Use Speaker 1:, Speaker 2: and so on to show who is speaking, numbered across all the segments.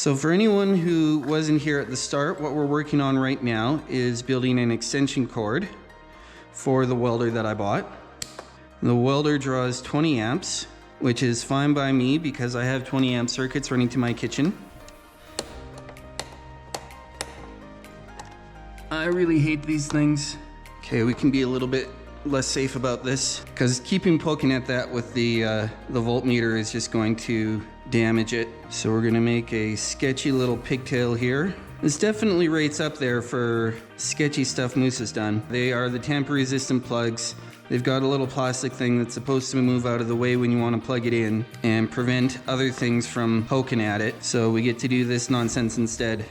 Speaker 1: So for anyone who wasn't here at the start, what we're working on right now is building an extension cord for the welder that I bought. The welder draws 20 amps, which is fine by me because I have 20 amp circuits running to my kitchen. I really hate these things. Okay, we can be a little bit less safe about this because keeping poking at that with the voltmeter is just going to damage it. So we're gonna make a sketchy little pigtail here. This definitely rates up there for sketchy stuff Moose has done. They are the tamper resistant plugs. They've got a little plastic thing that's supposed to move out of the way when you want to plug it in and prevent other things from poking at it. So we get to do this nonsense instead.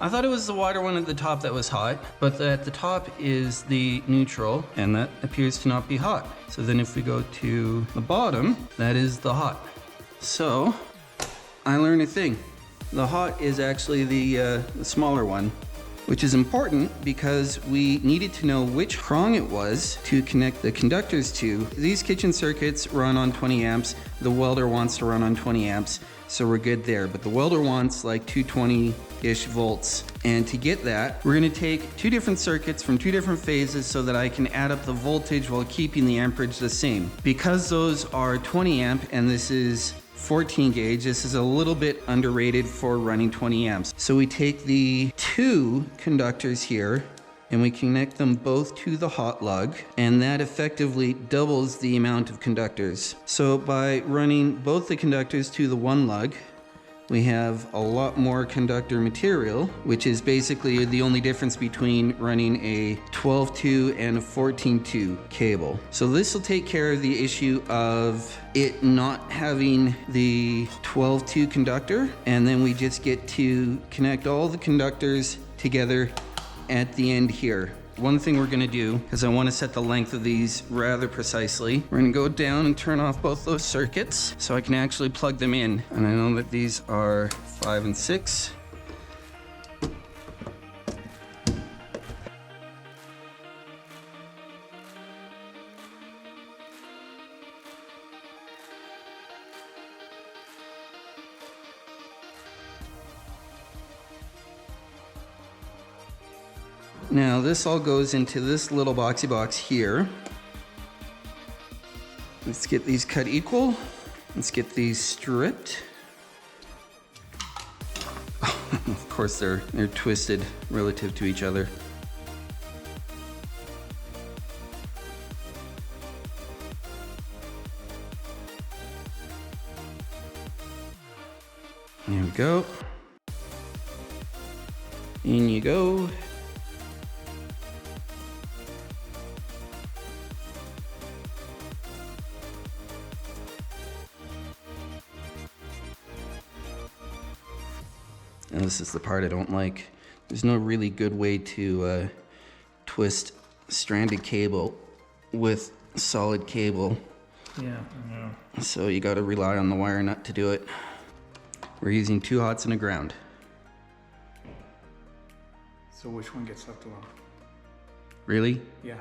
Speaker 1: I thought it was the wider one at the top that was hot, but at the top is the neutral, and that appears to not be hot. So then if we go to the bottom, that is the hot. So I learned a thing. The hot is actually the smaller one, which is important because we needed to know which prong it was to connect the conductors to. These kitchen circuits run on 20 amps. The welder wants to run on 20 amps, so we're good there. But the welder wants like 220-ish volts. And to get that, we're gonna take two different circuits from two different phases so that I can add up the voltage while keeping the amperage the same. Because those are 20 amp and this is 14 gauge, this is a little bit underrated for running 20 amps. So we take the two conductors here and we connect them both to the hot lug, and that effectively doubles the amount of conductors. So by running both the conductors to the one lug, we have a lot more conductor material, which is basically the only difference between running a 12-2 and a 14-2 cable. So this will take care of the issue of it not having the 12-2 conductor, and then we just get to connect all the conductors together at the end here. One thing we're gonna do, because I want to set the length of these rather precisely, we're gonna go down and turn off both those circuits so I can actually plug them in. And I know that these are 5 and 6. Now this all goes into this little boxy box here. Let's get these cut equal. Let's get these stripped. Of course they're twisted relative to each other. There we go. In you go. And this is the part I don't like. There's no really good way to twist stranded cable with solid cable.
Speaker 2: Yeah, I know.
Speaker 1: So you gotta rely on the wire nut to do it. We're using 2 hots and a ground.
Speaker 2: So which one gets left alone?
Speaker 1: Really?
Speaker 2: Yeah.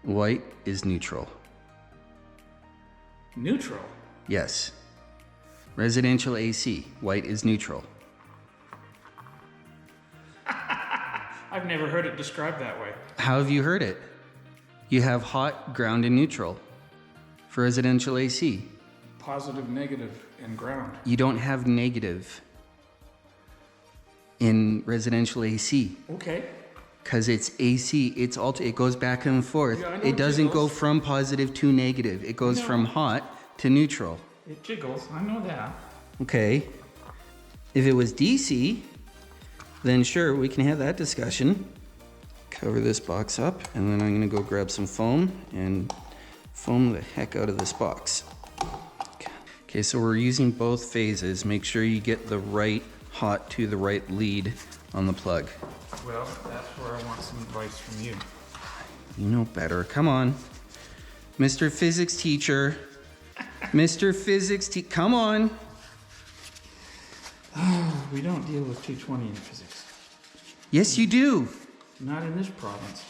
Speaker 1: White is neutral.
Speaker 2: Neutral?
Speaker 1: Yes. Residential AC, white is neutral.
Speaker 2: I've never heard it described that way.
Speaker 1: How have you heard it? You have hot, ground, and neutral for residential AC.
Speaker 2: Positive, negative, and ground.
Speaker 1: You don't have negative in residential AC.
Speaker 2: Okay.
Speaker 1: Because it's AC, it goes back and forth.
Speaker 2: Yeah, I know
Speaker 1: It doesn't go
Speaker 2: jiggles.
Speaker 1: from positive to negative. It goes
Speaker 2: No.
Speaker 1: from hot to neutral.
Speaker 2: It jiggles, I know that.
Speaker 1: Okay. If it was DC, then sure, we can have that discussion. Cover this box up, and then I'm gonna go grab some foam and foam the heck out of this box. Okay, so we're using both phases. Make sure you get the right hot to the right lead on the plug.
Speaker 2: Well, that's where I want some advice from you.
Speaker 1: You know better, come on. Mr. Physics teacher. Mr. Physics come on.
Speaker 2: We don't deal with 220 in physics.
Speaker 1: Yes, you do.
Speaker 2: Not in this province.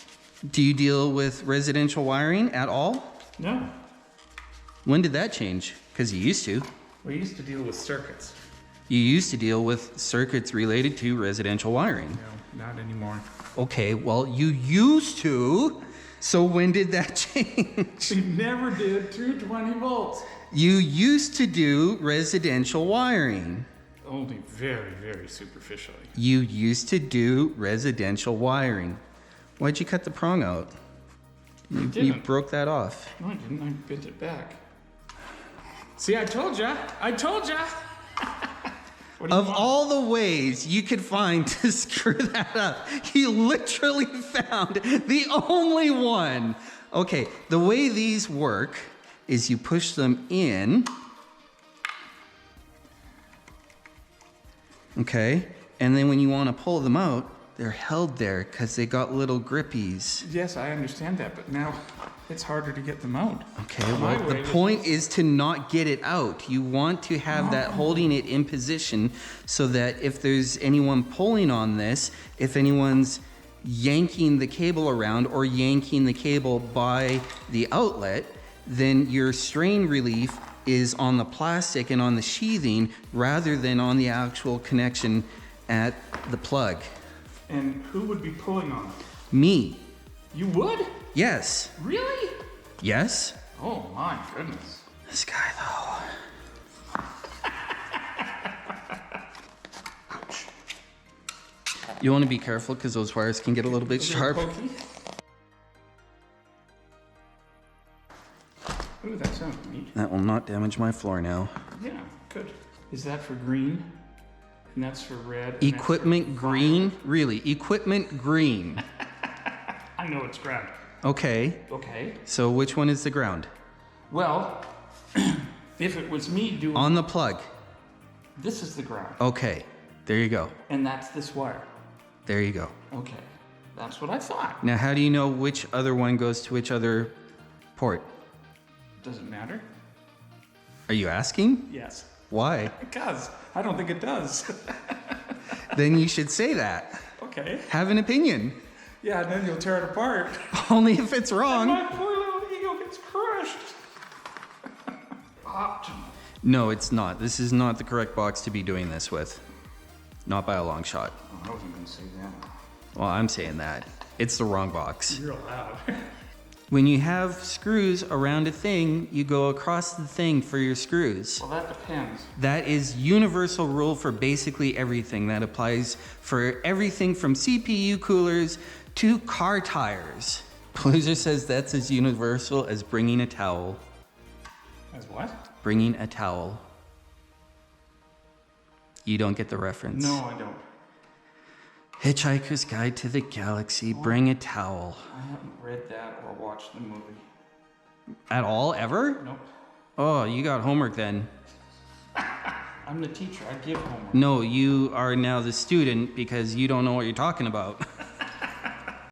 Speaker 1: Do you deal with residential wiring at all?
Speaker 2: No.
Speaker 1: When did that change? Because you used to.
Speaker 2: We used to deal with circuits.
Speaker 1: You used to deal with circuits related to residential wiring.
Speaker 2: No, not anymore.
Speaker 1: Okay, well, you used to. So when did that change?
Speaker 2: We never did 220 volts.
Speaker 1: You used to do residential wiring.
Speaker 2: Only very, very superficially.
Speaker 1: You used to do residential wiring. Why'd you cut the prong out? You broke that off.
Speaker 2: No, I didn't. I bent it back. See, I told ya. I told ya.
Speaker 1: Of all the ways you could find to screw that up, you literally found the only one. Okay, the way these work is you push them in. Okay, and then when you want to pull them out, they're held there because they got little grippies.
Speaker 2: Yes, I understand that, but now it's harder to get them out.
Speaker 1: Okay, well, the point is to not get it out. You want to have that holding it in position so that if there's anyone pulling on this, if anyone's yanking the cable around or yanking the cable by the outlet, then your strain relief is on the plastic and on the sheathing rather than on the actual connection at the plug.
Speaker 2: And who would be pulling on it?
Speaker 1: Me.
Speaker 2: You would?
Speaker 1: Yes.
Speaker 2: Really?
Speaker 1: Yes?
Speaker 2: Oh my goodness.
Speaker 1: This guy, though.
Speaker 2: Ouch.
Speaker 1: You want to be careful because those wires can get a little bit sharp.
Speaker 2: Pokey. Ooh, that sounds neat.
Speaker 1: That will not damage my floor now.
Speaker 2: Yeah, good. Is that for green? And that's for red. And
Speaker 1: Equipment green? Really? Equipment green.
Speaker 2: I know it's ground.
Speaker 1: Okay.
Speaker 2: Okay.
Speaker 1: So which one is the ground?
Speaker 2: Well, if it was me doing...
Speaker 1: On the plug.
Speaker 2: This is the ground.
Speaker 1: Okay. There you go.
Speaker 2: And that's this wire.
Speaker 1: There you go.
Speaker 2: Okay. That's what I thought.
Speaker 1: Now, how do you know which other one goes to which other port?
Speaker 2: Does it matter?
Speaker 1: Are you asking?
Speaker 2: Yes.
Speaker 1: Why?
Speaker 2: Because I don't think it does.
Speaker 1: Then you should say that.
Speaker 2: Okay.
Speaker 1: Have an opinion.
Speaker 2: Yeah, and then you'll tear it apart.
Speaker 1: Only if it's
Speaker 2: And
Speaker 1: wrong.
Speaker 2: my poor little ego gets crushed. Optimal.
Speaker 1: No, it's not. This is not the correct box to be doing this with. Not by a long shot.
Speaker 2: Oh, I wasn't going to say that.
Speaker 1: Well, I'm saying that. It's the wrong box.
Speaker 2: You're allowed.
Speaker 1: When you have screws around a thing, you go across the thing for your screws.
Speaker 2: Well, that depends.
Speaker 1: That is universal rule for basically everything. That applies for everything from CPU coolers to car tires. Loser says that's as universal as bringing a towel.
Speaker 2: As what?
Speaker 1: Bringing a towel. You don't get the reference.
Speaker 2: No, I don't.
Speaker 1: Hitchhiker's Guide to the Galaxy, bring a towel.
Speaker 2: I haven't read that or watched the movie.
Speaker 1: At all, ever?
Speaker 2: Nope.
Speaker 1: Oh, you got homework then.
Speaker 2: I'm the teacher. I give homework.
Speaker 1: No, you are now the student because you don't know what you're talking about.